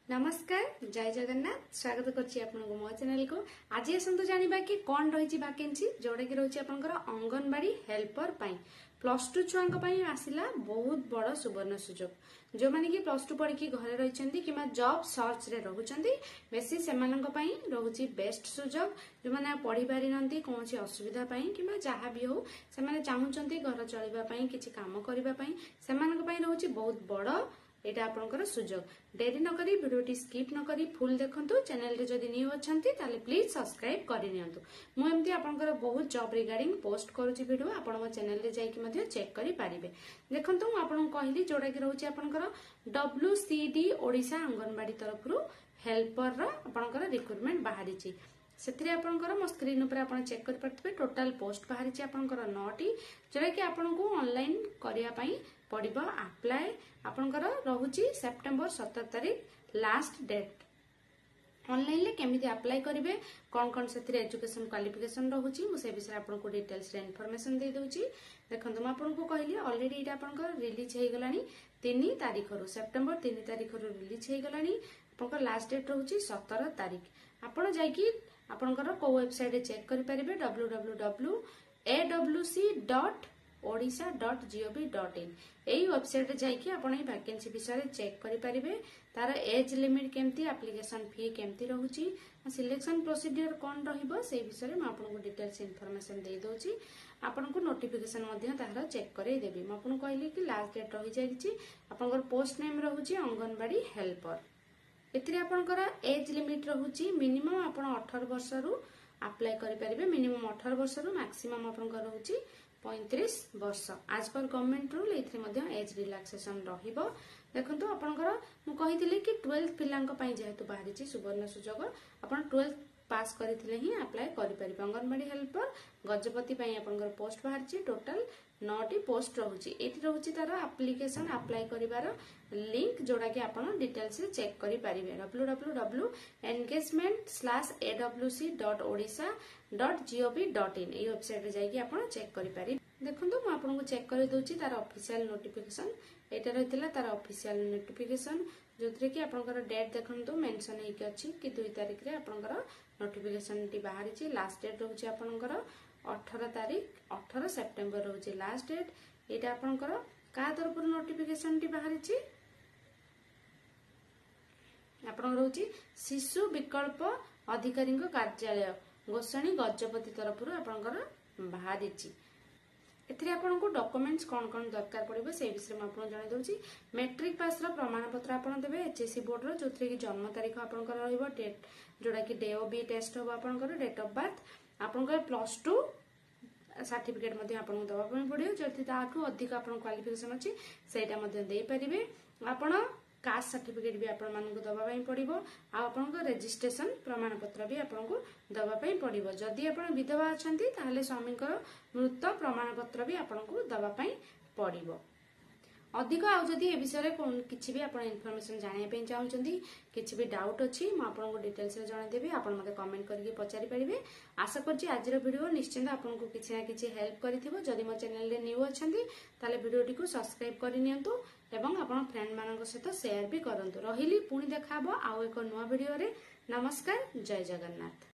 नमस्कार जय जगन्नाथ स्वागत करछि आपनको मो चैनल को। आज आसंतु जानिबा कि कोन रहिछि वैकेंसी जोडा कि रहिछि आपनकर अंगनवाड़ी हेल्पर पई प्लस 2 छुआंक पई आसिला बहुत बड़ सुवर्ण सुजोग। जो माने कि प्लस 2 पढ़ी कि घरे रहिछन्ती किमा जॉब सर्च रे रहुछन्ती बेसी सेमानक पई रहुछि बेस्ट सुजोग। जो माने पढ़ी पारि नंती कोनसी असुविधा पई किमा जहा भी हो से माने चाहुछन्ती घर चलिबा पई किछि काम करिबा पई सेमानक पई रहुछि बहुत बड़ एटा आपनकर सुजोग। डेरी न करी वीडियोटी स्किप न करी फुल देखंतु। चैनल रे जदी न्यू अछंती ताले प्लीज सब्सक्राइब करि नियंतु। मु एमती आपनकर बहुत जॉब रिगार्डिंग पोस्ट करूची वीडियो आपन मो चैनल रे जाई कि मध्ये चेक करि पारिबे। देखंतु मु आपन कहली जोडा कि रहउची आपनकर WCD ओडिसा अंगनवाड़ी तरफरु हेल्पर रा आपनकर रिक्रूटमेंट बाहरीची। सेथिरे आपनकर मो स्क्रीन ऊपर आपन चेक कर परतबे टोटल पोस्ट बाहरीची आपनकर 9टी जोडा कि आपनको ऑनलाइन करिया पई पड़िबो। अप्लाई आपनकर रहुची सेप्टेम्बर 17 तारिख लास्ट डेट। ऑनलाइन ले केमिति अप्लाई करिवे कोन कोन सेथिरे एजुकेशन क्वालिफिकेशन रहुची मु से विषय आपनको डिटेल्स रे इन्फॉर्मेशन दे दोची। देखंतु म आपनको कहली ऑलरेडी इटा आपनकर रिलीज हे गलानी 3 तारिख रु सेप्टेम्बर 3 तारिख रु रिलीज हे गलानी। आपनकर लास्ट डेट रहुची 17 तारिख। आपण जाई कि आपनकर को वेबसाइट रे चेक करि परिबे www.awc.odisha.gov.in एई वेबसाइट रे जाई कि आपण ए वैकेंसी विषय चेक करि परिबे। तार एज लिमिट केमती एप्लीकेशन फी केमती रहउची सिलेक्शन प्रोसीजर कोन रहिबो से विषय में आपनको डिटेल्स इन्फॉर्मेशन दे दोची। आपनको नोटिफिकेशन मध्ये तार चेक करे देबी। म आपन कहली कि लास्ट डेट रहि जाईची। आपनकर पोस्ट नेम रहउची अंगनवाड़ी हेल्पर। एथिरे आपनकर एज लिमिट रहउची मिनिमम आपण 18 वर्ष रु अप्लाई करि परिबे। मिनिमम 18 वर्ष रु मैक्सिमम आपनकर रहउची 35 वर्ष। आज पर गवर्नमेंट रूल एथिरे मध्ये एज रिलैक्सेशन रहिबो। देखंतु आपनकर मु कहिथिले कि 12th पिलांक पई जेहेतु बाहरीची सुवर्ण सुजोग आपण 12th पास करिथिले ही अप्लाई करि परिबे। अंगनवाड़ी हेल्पर गजपति पई आपनकर पोस्ट बाहरीची टोटल 9टी पोस्ट रहउची। एथि रहउची तार एप्लीकेशन अप्लाई करिवार लिंक जोडा कि आपण डिटेल्स रे चेक करि परिबे www.engagement/awc.odisha.gov.in ए वेबसाइट रे जाई कि आपण चेक करि परिबे। देखंतु म आपनको चेक करि दोची तार ऑफिशियल नोटिफिकेशन एटा रहितला तार ऑफिशियल नोटिफिकेशन जोथरे कि आपनकर डेट देखंतु मेंशन हेकि अछि कि 2 तारिख रे आपनकर नोटिफिकेशन टी बाहरीची। लास्ट डेट रहउची आपनकर 18 तारिख 18 सेप्टेम्बर रहउची लास्ट डेट। एटा आपनकर का तरफ नोटिफिकेशन टी बाहरीची आपन रहउची शिशु विकल्प अधिकारी कार्यालय गोसाणी गजपति तरफ आपनकर बाहरीची। एथिरे आपनको डॉक्यूमेंट्स कोन कोन दरकार पड़िबो से विषय में आपन जणाइ दोची। मैट्रिक पास रा प्रमाण पत्र आपन देबे HSC बोर्ड रो जोथरे कि जन्म तारीख आपनकर रहइबो डेट जोडा कि डे ऑफ बी टेस्ट हो आपनकर डेट ऑफ बर्थ आपनकर प्लस 2 सर्टिफिकेट मध्ये आपन दबा पय पड़ियो। जति ताकू अधिक आपन क्वालिफिकेशन अछि सेटा मध्ये देई परिबे। आपन कास्ट सर्टिफिकेट भी आपण मानकु दबा पय पड़िबो। आ आपनको रजिस्ट्रेशन प्रमाण पत्र भी आपनको दबा पय पड़िबो। जदि आपण विधवा अछंती ताहले स्वामीकर मृत प्रमाण पत्र भी आपनको दबा पय पड़िबो। अधिक आ जदि ए विषय रे कोन किछि भी आपण इन्फॉर्मेशन जानिया पय चाहउचंती किछि भी डाउट अछि म आपनको डिटेल्स रे जणाइ देबी। आपण मते कमेंट करके पचारि परिबे। आशा करछि आज रो वीडियो निश्चित आपनको किछि ना किछि हेल्प करिथिबो। जदि मो चैनल रे न्यू अछंती ताले वीडियोटी को सब्सक्राइब करि नियंतु एवं आपण फ्रेंड मानक सहित शेयर भी करंतु। रहिली पुणी देखाबो आउ एको नुवा वीडियो रे। नमस्कार जय जगन्नाथ।